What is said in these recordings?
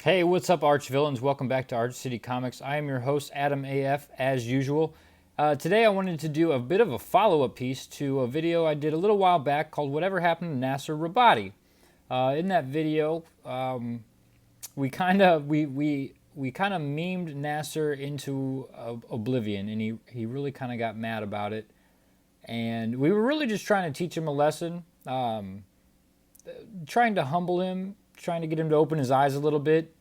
Hey, what's up, Arch Villains? Welcome back to Arch City Comics. I am your host, Adam AF, as usual. Today I wanted to do a bit of a follow-up piece to a video I did a little while back called Whatever Happened to Nasser Rabadi. In that video, we kind of memed Nasser into oblivion, and he really kind of got mad about it. And we were really just trying to teach him a lesson, trying to humble him, trying to get him to open his eyes a little bit.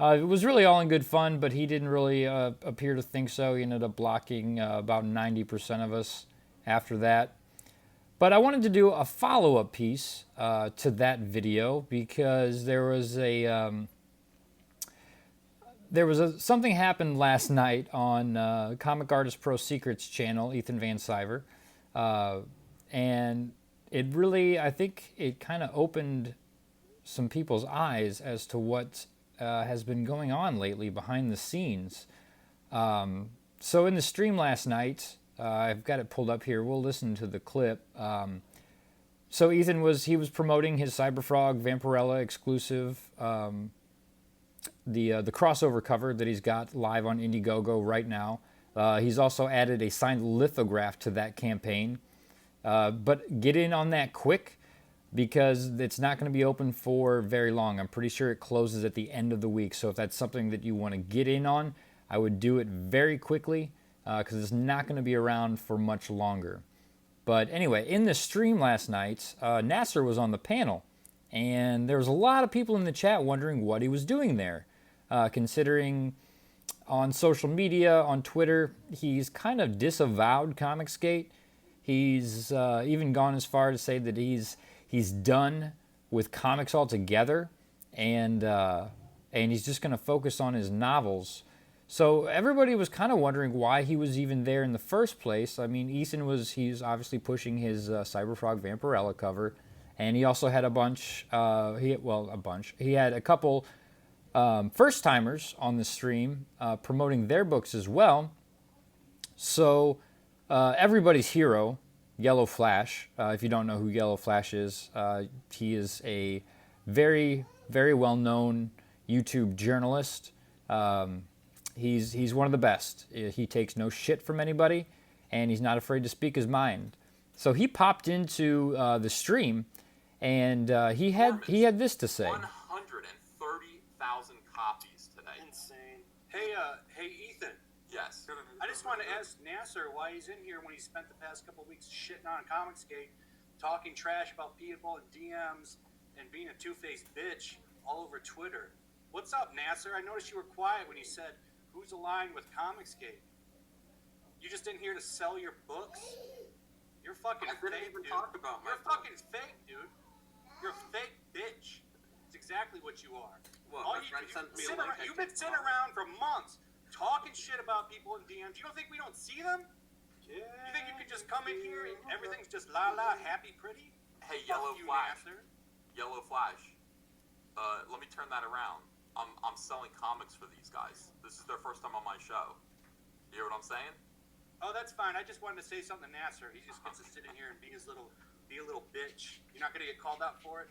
It was really all in good fun, but he didn't really appear to think so. He ended up blocking about 90% of us after that. But I wanted to do a follow-up piece to that video because something happened last night on Comic Artist Pro Secrets channel, Ethan Van Sciver, and it really, I think, it kind of opened some people's eyes as to what has been going on lately behind the scenes. So in the stream last night, I've got it pulled up here. We'll listen to the clip. So Ethan was promoting his Cyberfrog Vampirella exclusive, the crossover cover that he's got live on Indiegogo right now. He's also added a signed lithograph to that campaign. But get in on that quick, because it's not going to be open for very long. I'm pretty sure it closes at the end of the week. So if that's something that you want to get in on, I would do it very quickly because it's not going to be around for much longer. But anyway, in the stream last night, Nasser was on the panel, and there was a lot of people in the chat wondering what he was doing there, considering on social media, on Twitter, he's kind of disavowed Comicsgate. He's even gone as far to say that he's done with comics altogether, and he's just going to focus on his novels. So everybody was kind of wondering why he was even there in the first place. I mean, he's obviously pushing his Cyberfrog Vampirella cover, and he also had he had a couple first-timers on the stream promoting their books as well. So everybody's hero, Yellow Flash. If you don't know who Yellow Flash is, he is a very, very well-known YouTube journalist. He's one of the best. He takes no shit from anybody, and he's not afraid to speak his mind. So he popped into the stream, and he had this to say. 130,000 copies today. Insane. Hey, Ethan. Yes. I just want to ask Nasser why he's in here when he spent the past couple of weeks shitting on Comicsgate, talking trash about people in DMs, and being a two-faced bitch all over Twitter. What's up, Nasser? I noticed you were quiet when he said, "Who's aligned with Comicsgate?" You just in here to sell your books? You're fucking I didn't fake, even dude. talk about my You're fucking fake, dude. You're a fake bitch. It's exactly what you are. Well, All my friend sent me a link. you've been sitting around for months talking shit about people in DMs. You don't think we don't see them? Yeah. You think you can just come in here and everything's just la la, happy, pretty? Hey, Fuck Yellow you, Flash. Nasser. Yellow Flash. Let me turn that around. I'm selling comics for these guys. This is their first time on my show. You hear what I'm saying? Oh, that's fine. I just wanted to say something to Nasser. He just gets to sit in here and be a little bitch. You're not gonna get called out for it?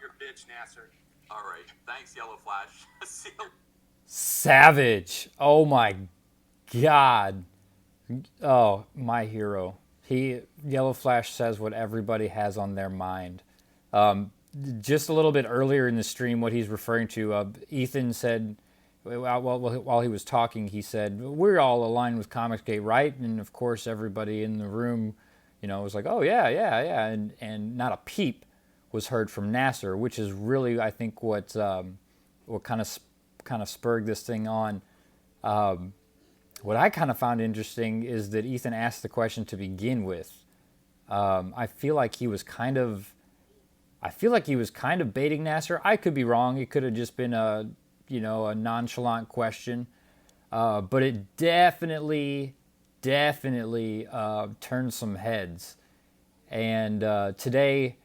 You're a bitch, Nasser. All right. Thanks, Yellow Flash. See you. Savage. Oh my God. Oh, my hero. Yellow Flash says what everybody has on their mind. Just a little bit earlier in the stream, what he's referring to, Ethan said, while he was talking, he said, "We're all aligned with Comicsgate, right?" And of course, everybody in the room, was like, "Oh yeah, yeah, yeah," and not a peep was heard from Nasser, which is really, I think, what kind of spurred this thing on. What I kind of found interesting is that Ethan asked the question to begin with. I feel like he was kind of baiting Nasser. I could be wrong. It could have just been a nonchalant question, but it definitely turned some heads. And today,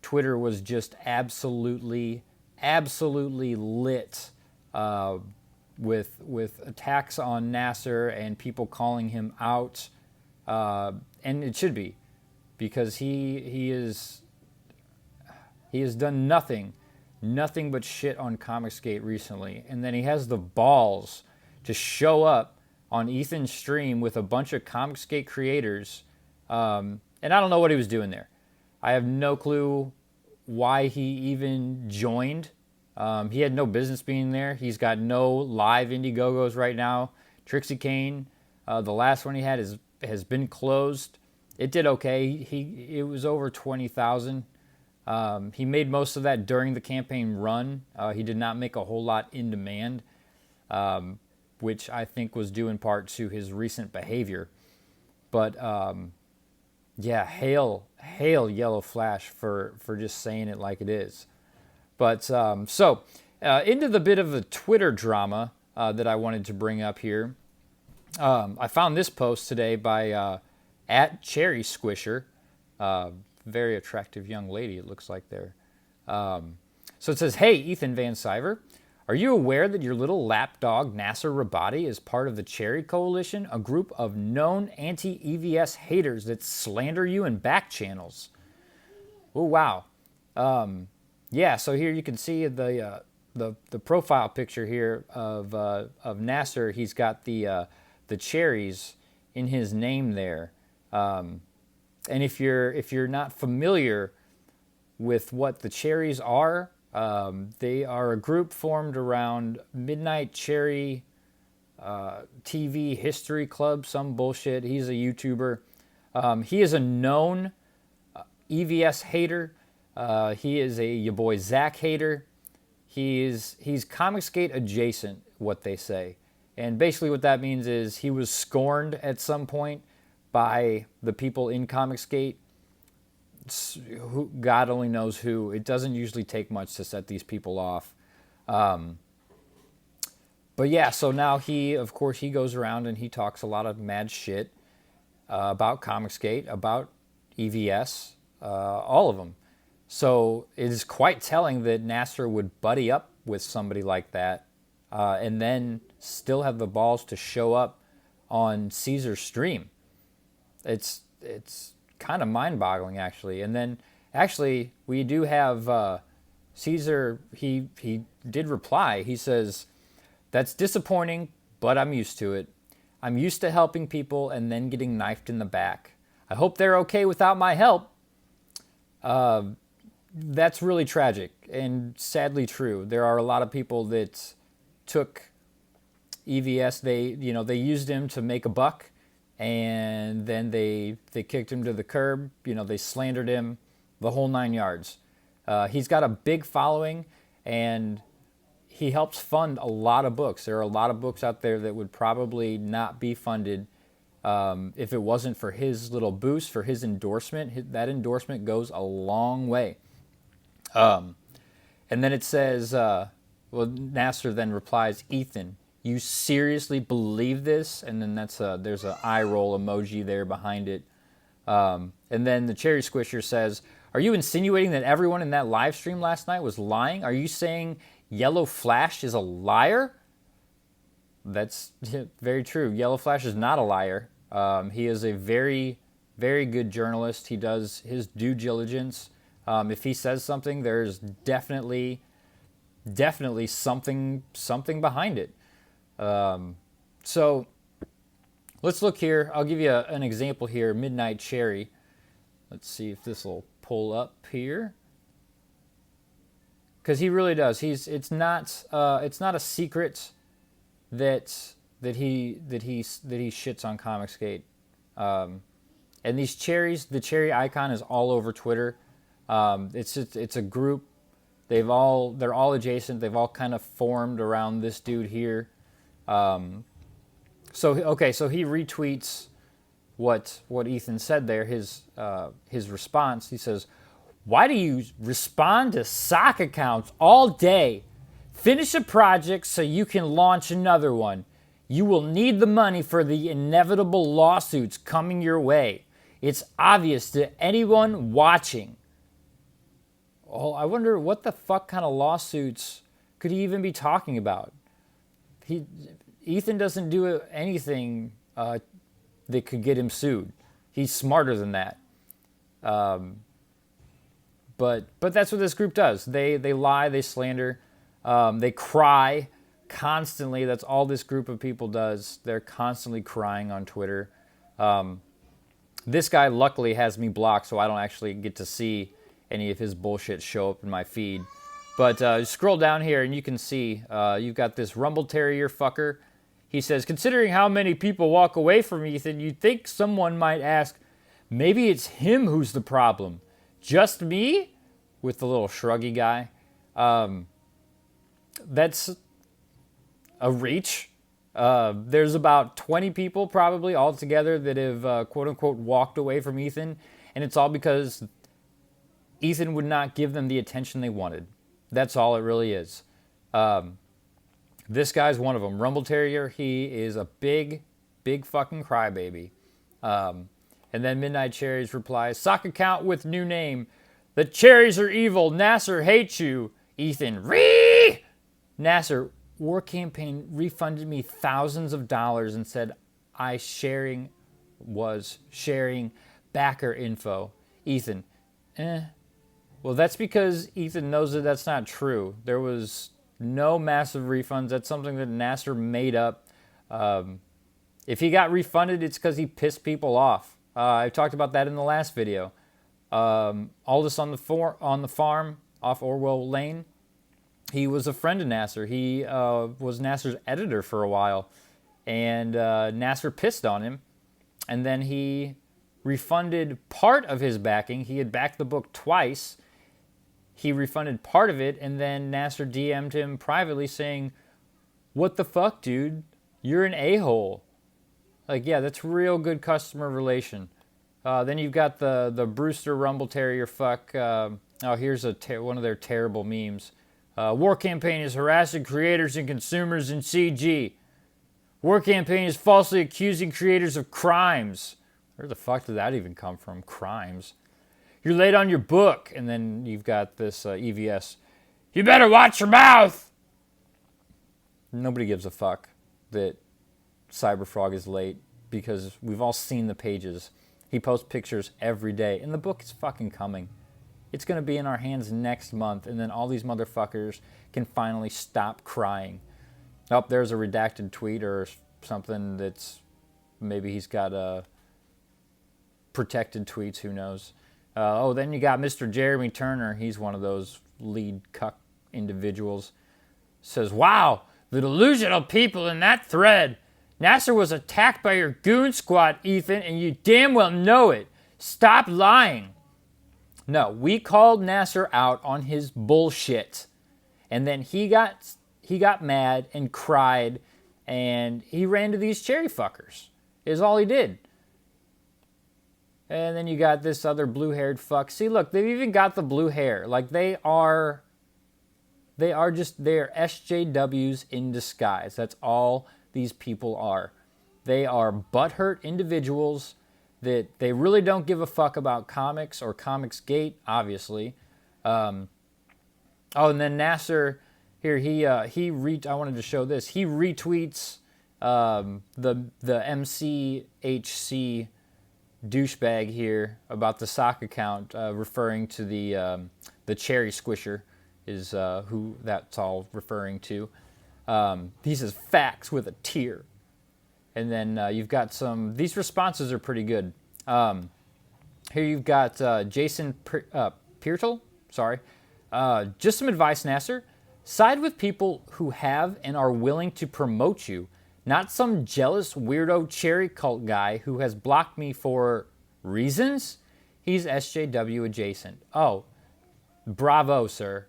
Twitter was just absolutely lit with attacks on Nasser and people calling him out, and it should be, because he has done nothing nothing but shit on Comicsgate recently, and then he has the balls to show up on Ethan's stream with a bunch of Comicsgate creators, and I don't know what he was doing there. I have no clue why he even joined. He had no business being there. He's got no live Indiegogos right now. Trixie Kane, the last one he had has been closed. It did okay. It was over 20,000. He made most of that during the campaign run. He did not make a whole lot in demand, which I think was due in part to his recent behavior. But yeah, hail Yellow Flash for just saying it like it is. But into the bit of the Twitter drama that I wanted to bring up here. I found this post today by at Cherry Squisher. Very attractive young lady, it looks like there. So it says, "Hey, Ethan Van Sciver, are you aware that your little lapdog Nasser Rabadi is part of the Cherry Coalition, a group of known anti-EVS haters that slander you in back channels?" Oh, wow. Yeah, so here you can see the profile picture here of Nasser. He's got the cherries in his name there. And if you're not familiar with what the Cherries are, they are a group formed around Midnight Cherry TV History Club, some bullshit. He's a YouTuber. He is a known EVS hater. He is your boy Zach hater. He's Comicsgate adjacent, what they say. And basically what that means is he was scorned at some point by the people in Comicsgate. Who, God only knows who. It doesn't usually take much to set these people off. But yeah, so now of course, he goes around and he talks a lot of mad shit about Comicsgate, about EVS, all of them. So it is quite telling that Nasser would buddy up with somebody like that and then still have the balls to show up on Caesar's stream. It's kind of mind-boggling, actually. And then, actually, we do have Caesar. He did reply. He says, "That's disappointing, but I'm used to it. I'm used to helping people and then getting knifed in the back. I hope they're okay without my help." That's really tragic and sadly true. There are a lot of people that took EVS. They used him to make a buck. And then they kicked him to the curb. They slandered him, the whole 9 yards. He's got a big following, and he helps fund a lot of books. There are a lot of books out there that would probably not be funded if it wasn't for his little boost, for his endorsement. That endorsement goes a long way. And then it says, Nasser then replies, "Ethan, you seriously believe this?" And then there's an eye roll emoji there behind it. And then the Cherry Squisher says, "Are you insinuating that everyone in that live stream last night was lying? Are you saying Yellow Flash is a liar?" That's very true. Yellow Flash is not a liar. He is a very, very good journalist. He does his due diligence. If he says something, there's definitely something behind it. So let's look here. I'll give you an example here. Midnight Cherry. Let's see if this will pull up here. Because he really does. It's not a secret that he shits on Comicsgate. And these cherries, the cherry icon is all over Twitter. It's a group. They're all adjacent. They've all kind of formed around this dude here. So he retweets what Ethan said there, his response. He says, "Why do you respond to sock accounts all day? Finish a project so you can launch another one. You will need the money for the inevitable lawsuits coming your way. It's obvious to anyone watching." Oh, I wonder what the fuck kind of lawsuits could he even be talking about? Ethan doesn't do anything that could get him sued. He's smarter than that. But that's what this group does. They lie, they slander, they cry constantly. That's all this group of people does. They're constantly crying on Twitter. This guy luckily has me blocked, so I don't actually get to see any of his bullshit show up in my feed. But scroll down here and you can see you've got this Rumble Terrier fucker. He says, considering how many people walk away from Ethan, you'd think someone might ask, maybe it's him who's the problem. Just me? With the little shruggy guy. That's a reach. There's about 20 people probably altogether that have quote-unquote walked away from Ethan. And it's all because Ethan would not give them the attention they wanted. That's all it really is. This guy's one of them. Rumble Terrier, he is a big fucking crybaby. And then Midnight Cherries replies, sock account with new name. The cherries are evil. Nasser hates you. Ethan, ree! Nasser, War Campaign refunded me thousands of dollars and said was sharing backer info. Ethan, Well, that's because Ethan knows that that's not true. There was no massive refunds. That's something that Nasser made up. If he got refunded, it's because he pissed people off. I talked about that in the last video. Aldous on the farm off Orwell Lane. He was a friend of Nasser. He was Nasser's editor for a while. And Nasser pissed on him. And then he refunded part of his backing. He had backed the book twice. He refunded part of it. And then Nasser DM'd him privately saying, what the fuck, dude? You're an a-hole. Like, yeah, that's real good customer relation. Then you've got the Brewster Rumble Terrier fuck. Here's one of their terrible memes. War Campaign is harassing creators and consumers in CG. War Campaign is falsely accusing creators of crimes. Where the fuck did that even come from? Crimes. You're late on your book. And then you've got this EVS. You better watch your mouth. Nobody gives a fuck that Cyberfrog is late because we've all seen the pages. He posts pictures every day, and the book is fucking coming. It's going to be in our hands next month, and then all these motherfuckers can finally stop crying. Oh, there's a redacted tweet or something that's maybe he's got protected tweets, who knows. Then you got Mr. Jeremy Turner. He's one of those lead cuck individuals. Says, wow, the delusional people in that thread. Nasser was attacked by your goon squad, Ethan, and you damn well know it. Stop lying. No, we called Nasser out on his bullshit. And then he got mad and cried, and he ran to these cherry fuckers. Is all he did. And then you got this other blue-haired fuck. See, look, they've even got the blue hair. Like, they are SJWs in disguise. That's all these people are. They are butthurt individuals that they really don't give a fuck about comics or Comicsgate, obviously. And then Nasser here, I wanted to show this. He retweets the MCHC douchebag here about the sock account, referring to the cherry squisher is who that's all referring to. He says facts with a tear. And then you've got these responses are pretty good. Here you've got Jason Peartle. Sorry. Just some advice, Nasser. Side with people who have and are willing to promote you, not some jealous weirdo cherry cult guy who has blocked me for reasons. He's SJW adjacent. Oh, bravo, sir.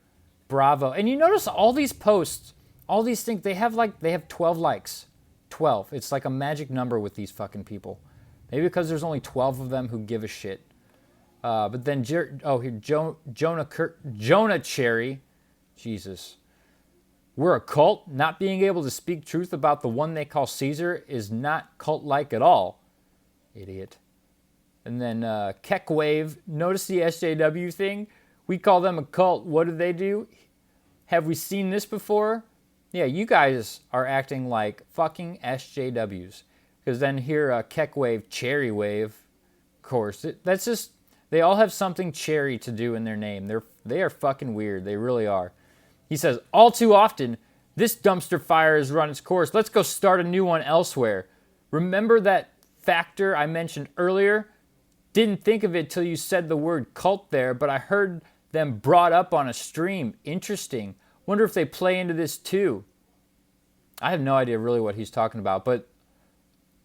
Bravo. And you notice all these posts, all these things, they have 12 likes. 12. It's like a magic number with these fucking people. Maybe because there's only 12 of them who give a shit. But then, Jonah Cherry. Jesus. We're a cult. Not being able to speak truth about the one they call Caesar is not cult-like at all. Idiot. And then Keckwave. Notice the SJW thing? We call them a cult. What do they do? Have we seen this before? Yeah, you guys are acting like fucking SJWs. Because then here, Keckwave, Cherry Wave, of course. That's just They all have something cherry to do in their name. They are fucking weird. They really are. He says, all too often, this dumpster fire has run its course. Let's go start a new one elsewhere. Remember that factor I mentioned earlier? Didn't think of it till you said the word cult there, but I heard them brought up on a stream. Interesting. Wonder if they play into this too. I have no idea really what he's talking about, but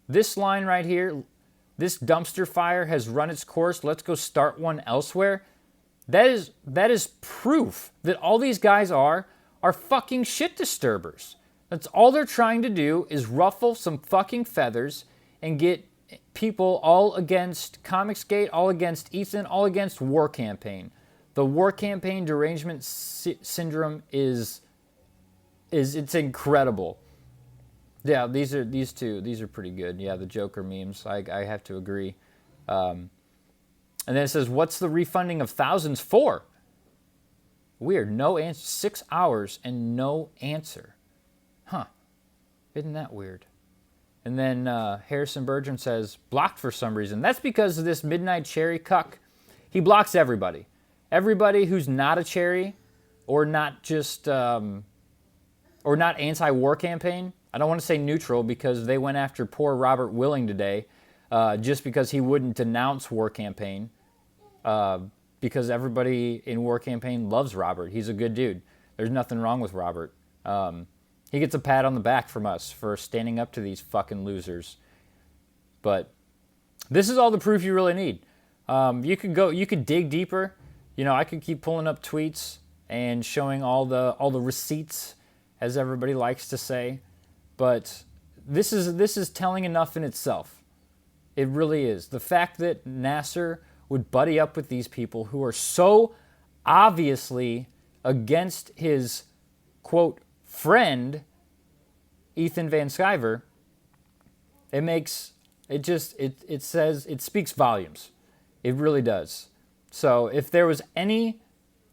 this line right here, this dumpster fire has run its course. Let's go start one elsewhere. That is proof that all these guys are fucking shit disturbers. That's all they're trying to do is ruffle some fucking feathers and get people all against Comicsgate, all against Ethan, all against War Campaign. The War Campaign derangement syndrome is it's incredible. Yeah, these are pretty good. Yeah, the Joker memes, I have to agree. And then it says, what's the refunding of thousands for? Weird, no answer. 6 hours and no answer. Huh, isn't that weird? And then Harrison Bergen says, blocked for some reason. That's because of this Midnight Cherry cuck. He blocks everybody. Everybody who's not a cherry or not just, or not anti-war campaign. I don't want to say neutral because they went after poor Robert Willing today just because he wouldn't denounce War Campaign because everybody in War Campaign loves Robert. He's a good dude. There's nothing wrong with Robert. He gets a pat on the back from us for standing up to these fucking losers. But this is all the proof you really need. You could dig deeper. You know, I could keep pulling up tweets and showing all the receipts, as everybody likes to say. But this is telling enough in itself. It really is. The fact that Nasser would buddy up with these people who are so obviously against his, quote, friend, Ethan Van Sciver, it speaks volumes. It really does. So if there was any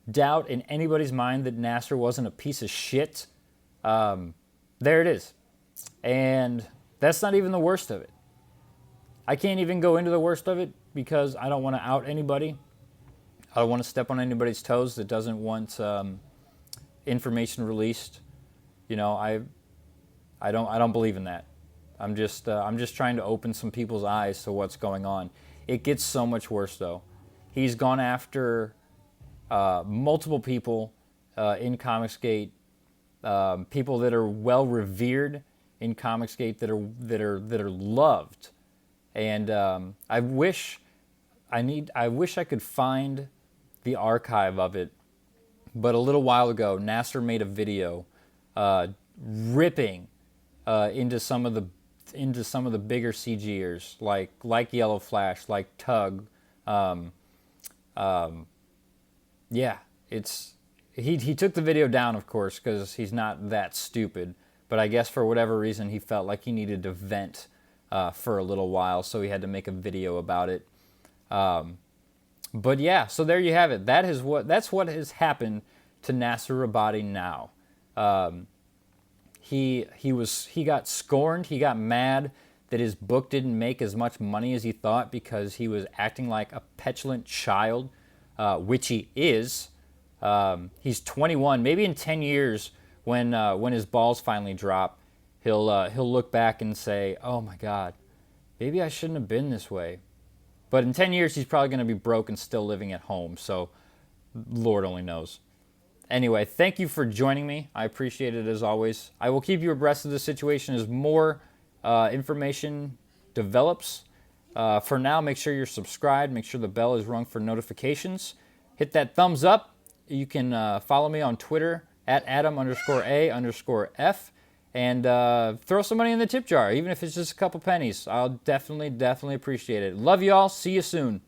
doubt in anybody's mind that Nasser wasn't a piece of shit, there it is. And that's not even the worst of it. I can't even go into the worst of it because I don't want to out anybody. I don't want to step on anybody's toes that doesn't want information released. You know, I don't believe in that. I'm just trying to open some people's eyes to what's going on. It gets so much worse though. He's gone after multiple people in Comicsgate, people that are well revered in Comicsgate that are loved, and I wish I could find the archive of it. But a little while ago, Nasser made a video ripping into some of the bigger CGers like Yellow Flash, like Tug. Yeah, he took the video down, of course, because he's not that stupid. But I guess for whatever reason, he felt like he needed to vent for a little while, so he had to make a video about it. But yeah, so there you have it. That's what has happened to Nasser Rabadi now. He got scorned. He got mad that his book didn't make as much money as he thought because he was acting like a petulant child, which he is. He's 21. Maybe in 10 years, when his balls finally drop, he'll look back and say, "Oh my God, maybe I shouldn't have been this way." But in 10 years, he's probably going to be broke and still living at home. So, Lord only knows. Anyway, thank you for joining me. I appreciate it as always. I will keep you abreast of the situation as more information develops. For now, make sure you're subscribed. Make sure the bell is rung for notifications. Hit that thumbs up. You can follow me on Twitter at Adam_A_F. And throw some money in the tip jar, even if it's just a couple pennies. I'll definitely appreciate it. Love you all. See you soon.